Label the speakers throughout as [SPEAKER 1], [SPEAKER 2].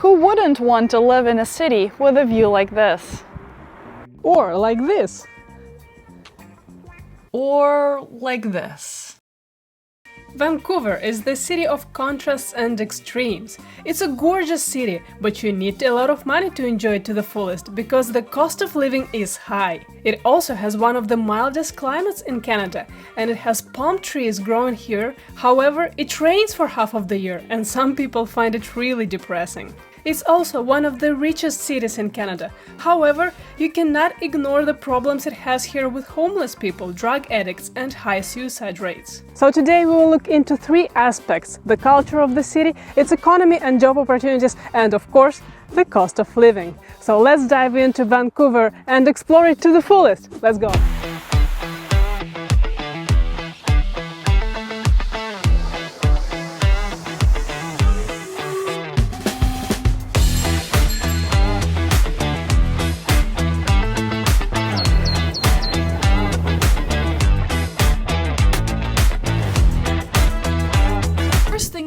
[SPEAKER 1] Who wouldn't want to live in a city with a view like this?
[SPEAKER 2] Or like this.
[SPEAKER 1] Or like this.
[SPEAKER 2] Vancouver is the city of contrasts and extremes. It's a gorgeous city, but you need a lot of money to enjoy it to the fullest, because the cost of living is high. It also has one of the mildest climates in Canada, and it has palm trees growing here. However, it rains for half of the year, and some people find it really depressing. It's also one of the richest cities in Canada. However, you cannot ignore the problems it has here with homeless people, drug addicts, and high suicide rates. So today we will look into three aspects: the culture of the city, its economy and job opportunities, and of course, the cost of living. So let's dive into Vancouver and explore it to the fullest. Let's go!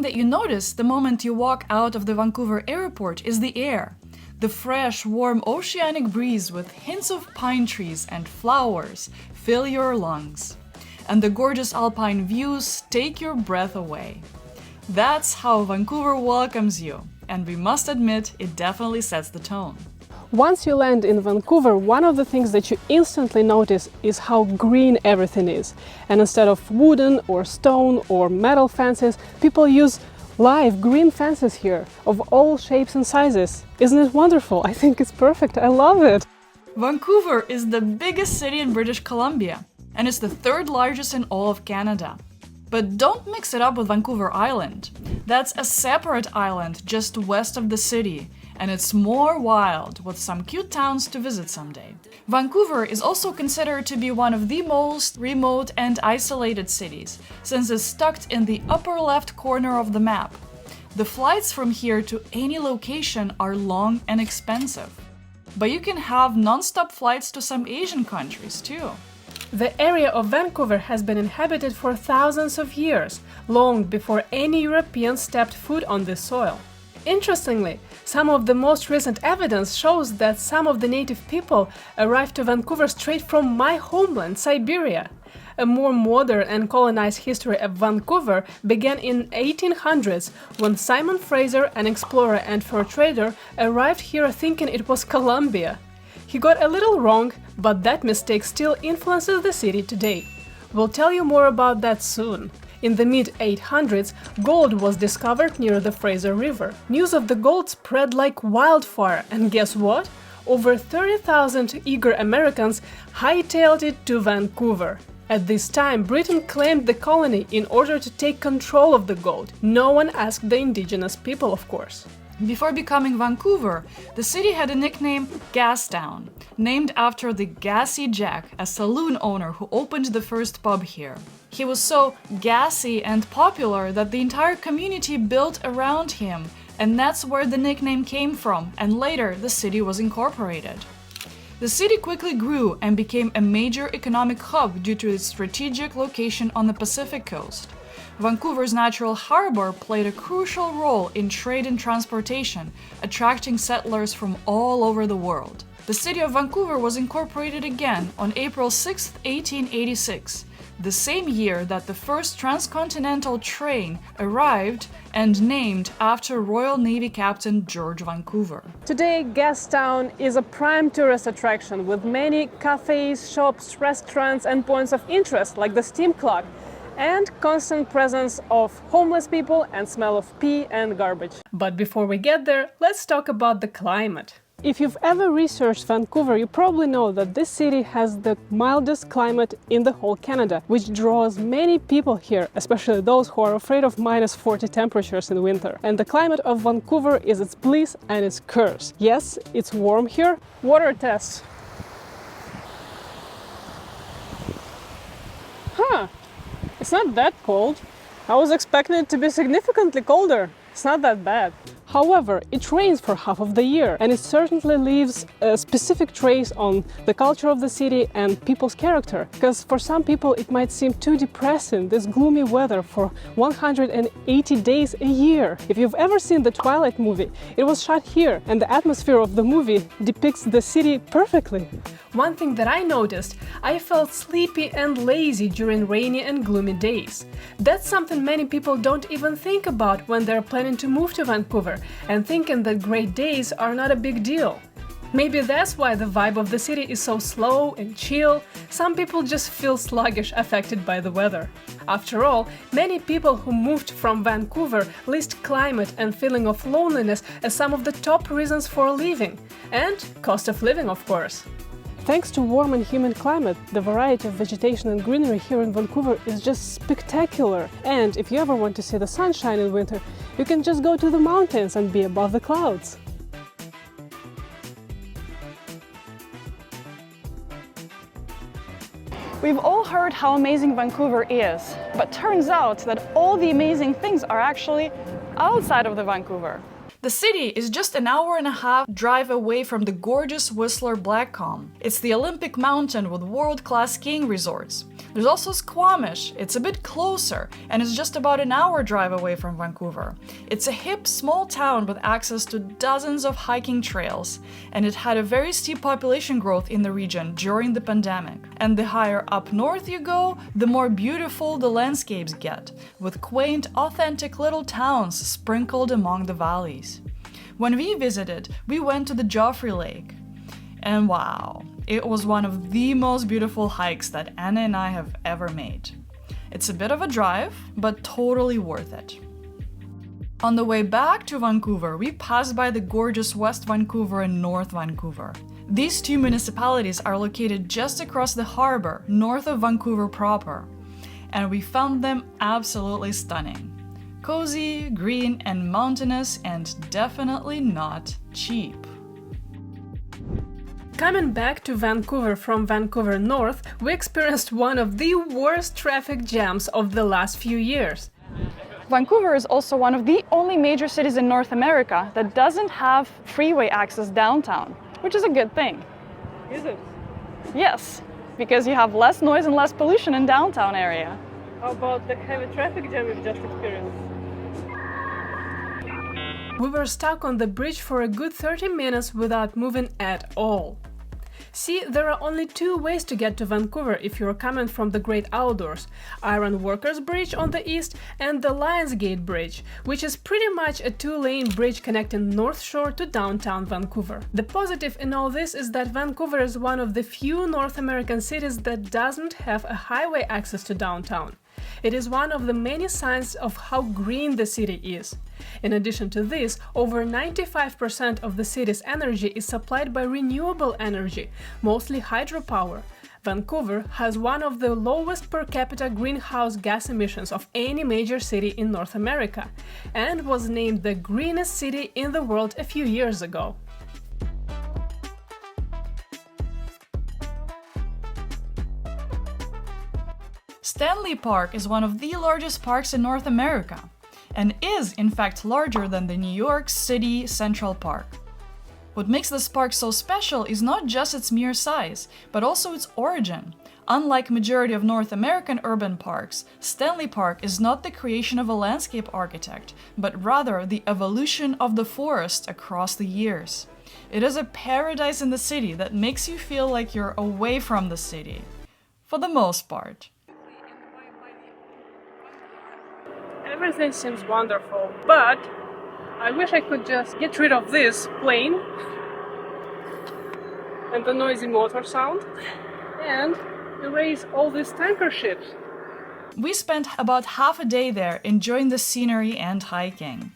[SPEAKER 1] That you notice the moment you walk out of the Vancouver airport is the air. The fresh, warm oceanic breeze with hints of pine trees and flowers fill your lungs. And the gorgeous alpine views take your breath away. That's how Vancouver welcomes you, and we must admit it definitely sets the tone.
[SPEAKER 2] Once you land in Vancouver, one of the things that you instantly notice is how green everything is. And instead of wooden or stone or metal fences, people use live green fences here of all shapes and sizes. Isn't it wonderful? I think it's perfect. I love it.
[SPEAKER 1] Vancouver is the biggest city in British Columbia, and it's the third largest in all of Canada. But don't mix it up with Vancouver Island. That's a separate island just west of the city, and it's more wild, with some cute towns to visit someday. Vancouver is also considered to be one of the most remote and isolated cities, since it's tucked in the upper left corner of the map. The flights from here to any location are long and expensive. But you can have non-stop flights to some Asian countries too.
[SPEAKER 2] The area of Vancouver has been inhabited for thousands of years, long before any Europeans stepped foot on this soil. Interestingly, some of the most recent evidence shows that some of the native people arrived to Vancouver straight from my homeland, Siberia. A more modern and colonized history of Vancouver began in 1800s, when Simon Fraser, an explorer and fur trader, arrived here thinking it was Colombia. He got a little wrong, but that mistake still influences the city today. We'll tell you more about that soon. In the mid-800s, gold was discovered near the Fraser River. News of the gold spread like wildfire, and guess what? Over 30,000 eager Americans hightailed it to Vancouver. At this time, Britain claimed the colony in order to take control of the gold. No one asked the indigenous people, of course.
[SPEAKER 1] Before becoming Vancouver, the city had a nickname Gastown, named after the Gassy Jack, a saloon owner who opened the first pub here. He was so gassy and popular that the entire community built around him, and that's where the nickname came from, and later the city was incorporated. The city quickly grew and became a major economic hub due to its strategic location on the Pacific coast. Vancouver's natural harbor played a crucial role in trade and transportation, attracting settlers from all over the world. The city of Vancouver was incorporated again on April 6, 1886, the same year that the first transcontinental train arrived and named after Royal Navy Captain George Vancouver.
[SPEAKER 2] Today, Gastown is a prime tourist attraction with many cafes, shops, restaurants and points of interest like the steam clock, and constant presence of homeless people and smell of pee and garbage. But before we get there, let's talk about the climate. If you've ever researched Vancouver, you probably know that this city has the mildest climate in the whole Canada, which draws many people here, especially those who are afraid of -40 temperatures in winter. And the climate of Vancouver is its bliss and its curse. Yes, it's warm here. Water test. It's not that cold. I was expecting it to be significantly colder. It's not that bad. However, it rains for half of the year, and it certainly leaves a specific trace on the culture of the city and people's character. Because for some people it might seem too depressing, this gloomy weather for 180 days a year. If you've ever seen the Twilight movie, it was shot here, and the atmosphere of the movie depicts the city perfectly.
[SPEAKER 3] One thing that I noticed, I felt sleepy and lazy during rainy and gloomy days. That's something many people don't even think about when they're planning to move to Vancouver and thinking that great days are not a big deal. Maybe that's why the vibe of the city is so slow and chill. Some people just feel sluggish, affected by the weather. After all, many people who moved from Vancouver list climate and feeling of loneliness as some of the top reasons for leaving. And cost of living, of course.
[SPEAKER 2] Thanks to warm and humid climate, the variety of vegetation and greenery here in Vancouver is just spectacular. And if you ever want to see the sunshine in winter, you can just go to the mountains and be above the clouds.
[SPEAKER 1] We've all heard how amazing Vancouver is, but turns out that all the amazing things are actually outside of the Vancouver. The city is just an hour and a half drive away from the gorgeous Whistler Blackcomb. It's the Olympic mountain with world-class skiing resorts. There's also Squamish. It's a bit closer, and it's just about an hour drive away from Vancouver. It's a hip, small town with access to dozens of hiking trails, and it had a very steep population growth in the region during the pandemic. And the higher up north you go, the more beautiful the landscapes get, with quaint, authentic little towns sprinkled among the valleys. When we visited, we went to the Joffrey Lake. And wow, it was one of the most beautiful hikes that Anna and I have ever made. It's a bit of a drive, but totally worth it. On the way back to Vancouver, we passed by the gorgeous West Vancouver and North Vancouver. These two municipalities are located just across the harbor, north of Vancouver proper, and we found them absolutely stunning. Cozy, green, and mountainous, and definitely not cheap.
[SPEAKER 3] Coming back to Vancouver from Vancouver North, we experienced one of the worst traffic jams of the last few years.
[SPEAKER 1] Vancouver is also one of the only major cities in North America that doesn't have freeway access downtown, which is a good thing.
[SPEAKER 2] Is it?
[SPEAKER 1] Yes, because you have less noise and less pollution in downtown area.
[SPEAKER 2] How about the heavy traffic jam we've just experienced?
[SPEAKER 3] We were stuck on the bridge for a good 30 minutes without moving at all. See, there are only two ways to get to Vancouver if you're coming from the Great Outdoors: Iron Workers Bridge on the east and the Lionsgate Bridge, which is pretty much a two-lane bridge connecting North Shore to downtown Vancouver. The positive in all this is that Vancouver is one of the few North American cities that doesn't have a highway access to downtown. It is one of the many signs of how green the city is. In addition to this, over 95% of the city's energy is supplied by renewable energy, mostly hydropower. Vancouver has one of the lowest per capita greenhouse gas emissions of any major city in North America, and was named the greenest city in the world a few years ago.
[SPEAKER 1] Stanley Park is one of the largest parks in North America, and is in fact larger than the New York City Central Park. What makes this park so special is not just its mere size, but also its origin. Unlike majority of North American urban parks, Stanley Park is not the creation of a landscape architect, but rather the evolution of the forest across the years. It is a paradise in the city that makes you feel like you're away from the city, for the most part.
[SPEAKER 2] Everything seems wonderful, but I wish I could just get rid of this plane and the noisy motor sound and erase all these tanker ships.
[SPEAKER 1] We spent about half a day there enjoying the scenery and hiking.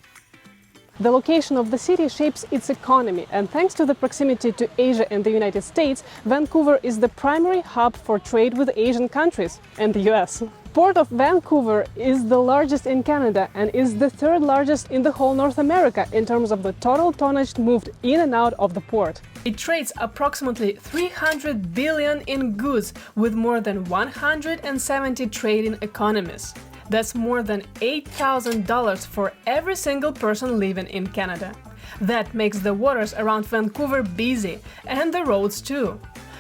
[SPEAKER 2] The location of the city shapes its economy, and thanks to the proximity to Asia and the United States, Vancouver is the primary hub for trade with Asian countries and the US. Port of Vancouver is the largest in Canada and is the third largest in the whole North America in terms of the total tonnage moved in and out of the port.
[SPEAKER 3] It trades approximately 300 billion in goods with more than 170 trading economies.
[SPEAKER 2] That's more than $8,000 for every single person living in Canada. That makes the waters around Vancouver busy, and the roads too.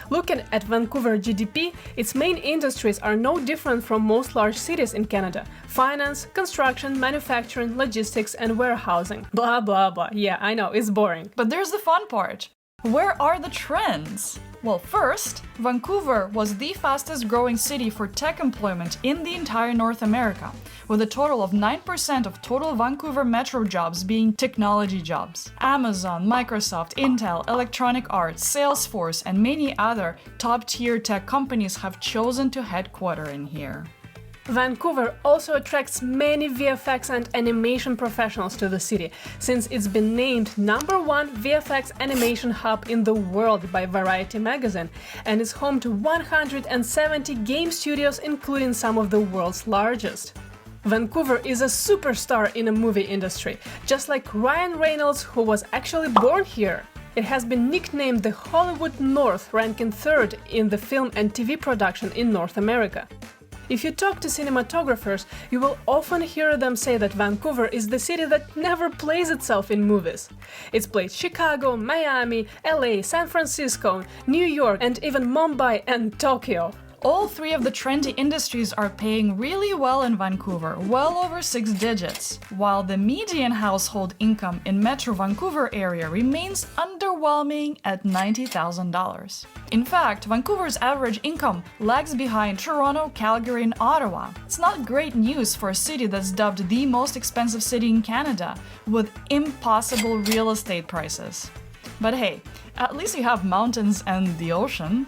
[SPEAKER 2] Looking at Vancouver GDP, its main industries are no different from most large cities in Canada: finance, construction, manufacturing, logistics, and warehousing. Blah blah blah. Yeah, I know, it's boring.
[SPEAKER 1] But there's the fun part. Where are the trends? Well, first, Vancouver was the fastest growing city for tech employment in the entire North America, with a total of 9% of total Vancouver metro jobs being technology jobs. Amazon, Microsoft, Intel, Electronic Arts, Salesforce, and many other top-tier tech companies have chosen to headquarter in here.
[SPEAKER 2] Vancouver also attracts many VFX and animation professionals to the city, since it's been named #1 VFX animation hub in the world by Variety magazine, and is home to 170 game studios, including some of the world's largest. Vancouver is a superstar in the movie industry, just like Ryan Reynolds, who was actually born here. It has been nicknamed the Hollywood North, ranking 3rd in the film and TV production in North America. If you talk to cinematographers, you will often hear them say that Vancouver is the city that never plays itself in movies. It's played Chicago, Miami, LA, San Francisco, New York, and even Mumbai and Tokyo.
[SPEAKER 1] All three of the trendy industries are paying really well in Vancouver, well over 6 digits, while the median household income in Metro Vancouver area remains underwhelming at $90,000. In fact, Vancouver's average income lags behind Toronto, Calgary, and Ottawa. It's not great news for a city that's dubbed the most expensive city in Canada, with impossible real estate prices. But hey, at least you have mountains and the ocean.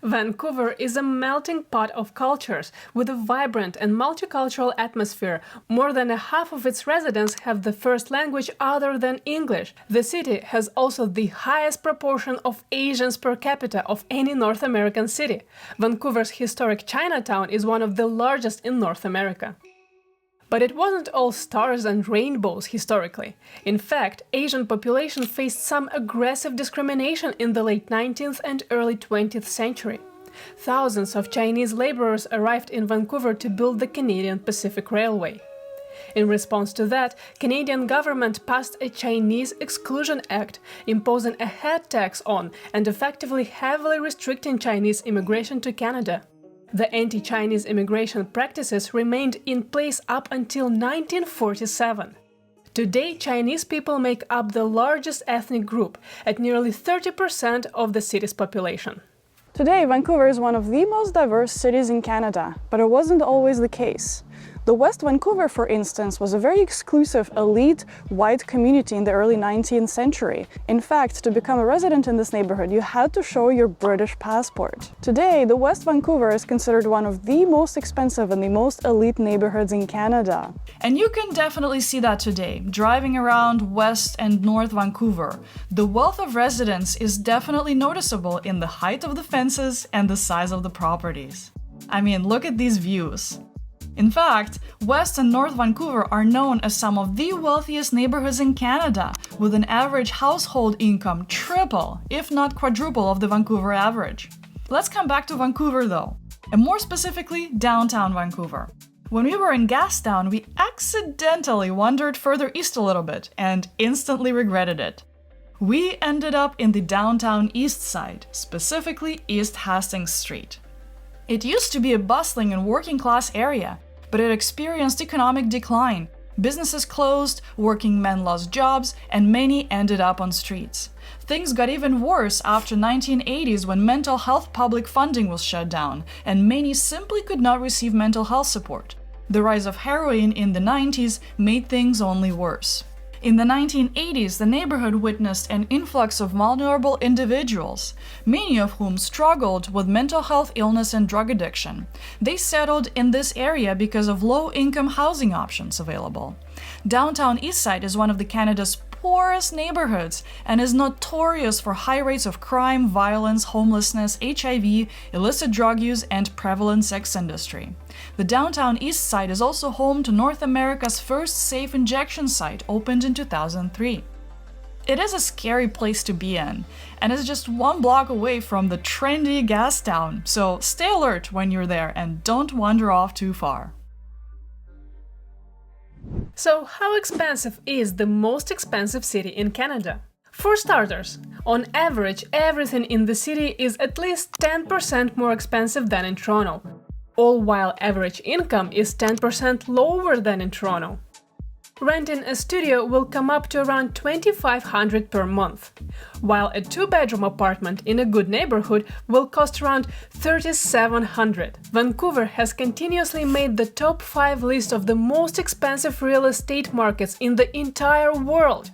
[SPEAKER 2] Vancouver is a melting pot of cultures with a vibrant and multicultural atmosphere. More than a half of its residents have the first language other than English. The city has also the highest proportion of Asians per capita of any North American city. Vancouver's historic Chinatown is one of the largest in North America. But it wasn't all stars and rainbows historically. In fact, Asian population faced some aggressive discrimination in the late 19th and early 20th century. Thousands of Chinese laborers arrived in Vancouver to build the Canadian Pacific Railway. In response to that, Canadian government passed a Chinese Exclusion Act, imposing a head tax on and effectively heavily restricting Chinese immigration to Canada. The anti-Chinese immigration practices remained in place up until 1947. Today, Chinese people make up the largest ethnic group, at nearly 30% of the city's population.
[SPEAKER 4] Today, Vancouver is one of the most diverse cities in Canada, but it wasn't always the case. The West Vancouver, for instance, was a very exclusive, elite, white community in the early 19th century. In fact, to become a resident in this neighborhood, you had to show your British passport. Today, the West Vancouver is considered one of the most expensive and the most elite neighborhoods in Canada.
[SPEAKER 1] And you can definitely see that today, driving around West and North Vancouver. The wealth of residents is definitely noticeable in the height of the fences and the size of the properties. I mean, look at these views. In fact, West and North Vancouver are known as some of the wealthiest neighborhoods in Canada, with an average household income triple, if not quadruple, of the Vancouver average. Let's come back to Vancouver though, and more specifically, downtown Vancouver. When we were in Gastown, we accidentally wandered further east a little bit and instantly regretted it. We ended up in the downtown east side, specifically East Hastings Street. It used to be a bustling and working-class area, but it experienced economic decline. Businesses closed, working men lost jobs, and many ended up on streets. Things got even worse after 1980s when mental health public funding was shut down, and many simply could not receive mental health support. The rise of heroin in the 90s made things only worse. In the 1980s, the neighborhood witnessed an influx of vulnerable individuals, many of whom struggled with mental health illness and drug addiction. They settled in this area because of low-income housing options available. Downtown Eastside is one of Canada's poorest neighborhoods and is notorious for high rates of crime, violence, homelessness, HIV, illicit drug use, and prevalent sex industry. The downtown east side is also home to North America's first safe injection site, opened in 2003. It is a scary place to be in, and it's just 1 block away from the trendy gas town, so stay alert when you're there and don't wander off too far.
[SPEAKER 2] So, how expensive is the most expensive city in Canada? For starters, on average, everything in the city is at least 10% more expensive than in Toronto, all while average income is 10% lower than in Toronto. Renting a studio will come up to around $2,500 per month, while a 2-bedroom apartment in a good neighborhood will cost around $3,700. Vancouver has continuously made the top 5 list of the most expensive real estate markets in the entire world.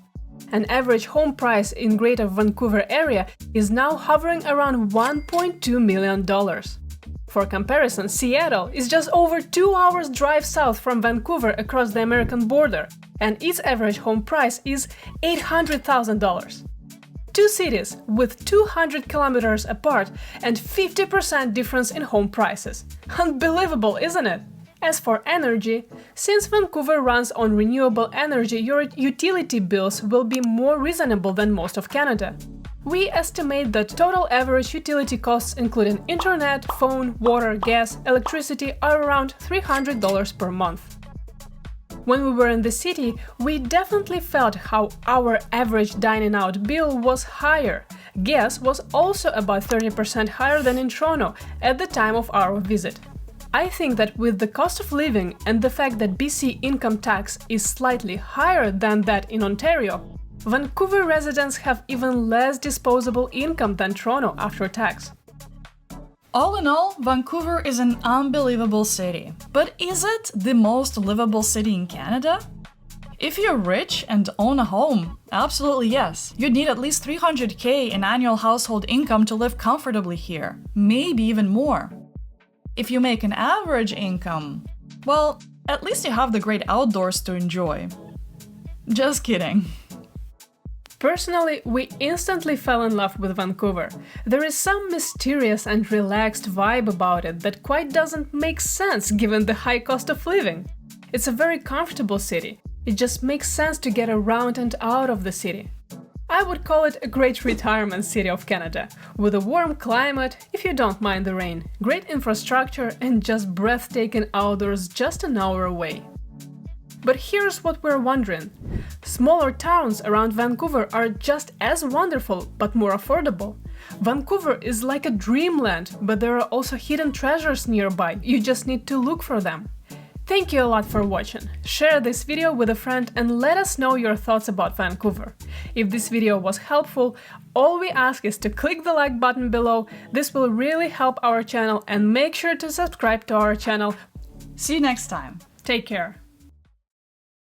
[SPEAKER 2] An average home price in Greater Vancouver area is now hovering around $1.2 million. For comparison, Seattle is just over 2 hours drive south from Vancouver across the American border, and its average home price is $800,000. Two cities with 200 kilometers apart and 50% difference in home prices. Unbelievable, isn't it? As for energy, since Vancouver runs on renewable energy, your utility bills will be more reasonable than most of Canada. We estimate that total average utility costs, including internet, phone, water, gas, electricity, are around $300 per month. When we were in the city, we definitely felt how our average dining out bill was higher. Gas was also about 30% higher than in Toronto at the time of our visit. I think that with the cost of living and the fact that BC income tax is slightly higher than that in Ontario, Vancouver residents have even less disposable income than Toronto after tax.
[SPEAKER 1] All in all, Vancouver is an unbelievable city. But is it the most livable city in Canada? If you're rich and own a home, absolutely yes. You'd need at least $300,000 in annual household income to live comfortably here, maybe even more. If you make an average income, well, at least you have the great outdoors to enjoy. Just kidding.
[SPEAKER 2] Personally, we instantly fell in love with Vancouver. There is some mysterious and relaxed vibe about it that quite doesn't make sense given the high cost of living. It's a very comfortable city. It just makes sense to get around and out of the city. I would call it a great retirement city of Canada, with a warm climate, if you don't mind the rain, great infrastructure and just breathtaking outdoors just an hour away. But here's what we're wondering. Smaller towns around Vancouver are just as wonderful, but more affordable. Vancouver is like a dreamland, but there are also hidden treasures nearby, you just need to look for them. Thank you a lot for watching. Share this video with a friend and let us know your thoughts about Vancouver. If this video was helpful, all we ask is to click the like button below. This will really help our channel, and make sure to subscribe to our channel.
[SPEAKER 1] See you next time.
[SPEAKER 2] Take care.